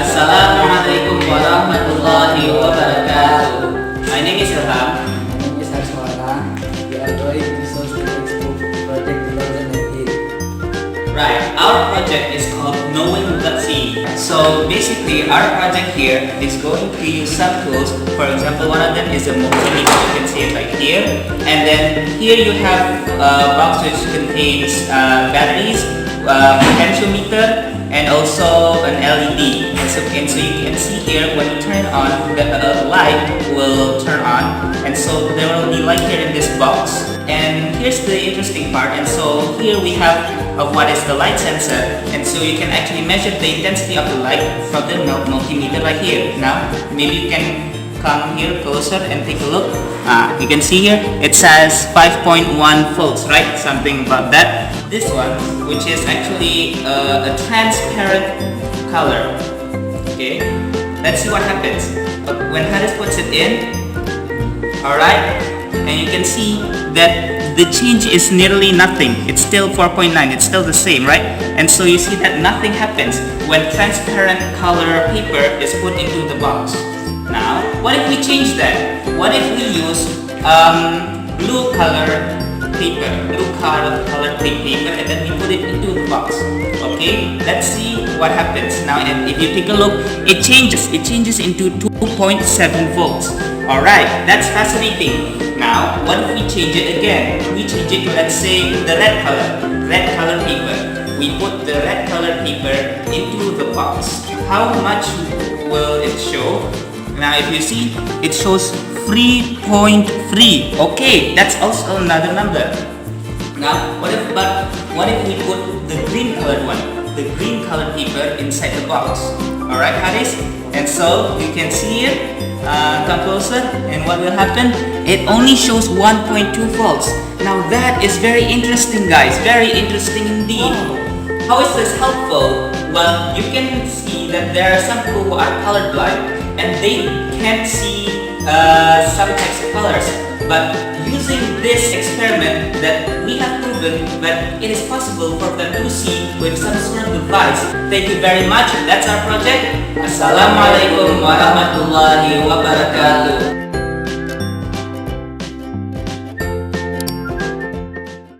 Assalamualaikum warahmatullahi wabarakatuh. My name is Ilham. My name is Harswara. We are doing Resource Textbook Project 2018. Right, our project is called Knowing the Sea. So basically our project here is going to use some tools. For example, one of them is a multimeter. You can see it right here. And then here you have a box which contains batteries, potentiometer, and also an LED. And so you can see here when you turn on, the light will turn on. And so there will be light here in this box. And here's the interesting part. And so here we have what is the light sensor. And so you can actually measure the intensity of the light from the multimeter right here. Now, maybe you can come here closer and take a look. You can see here it says 5.1 volts, right? Something about that. This one, which is actually a transparent color. Okay, let's see what happens when Haris puts it in. Alright, and you can see that the change is nearly nothing. It's still 4.9, it's still the same, right? And so you see that nothing happens when transparent color paper is put into the box. Now, what if we change that? What if we use blue color paper, and then we put it into the box? Okay, let's see what happens. Now, if you take a look, it changes into 2.7 volts. Alright, that's fascinating. Now, what if we change it again? We change it to, let's say, the red color paper. We put the red color paper into the box. How much will it show? Now, if you see, it shows 3.3. Okay, that's also another number. Now, what if we put the green colored one, the green colored paper inside the box? Alright, Haris? And so, you can see it. Come closer, and what will happen? It only shows 1.2 volts. Now that is very interesting, guys. Very interesting indeed. How is this helpful? Well, you can see that there are some people who are colorblind and they can't see some types of colors. But using this experiment, that we have proven that it is possible for them to see with some sort of device. Thank you very much. That's our project. Assalamualaikum warahmatullahi wabarakatuh.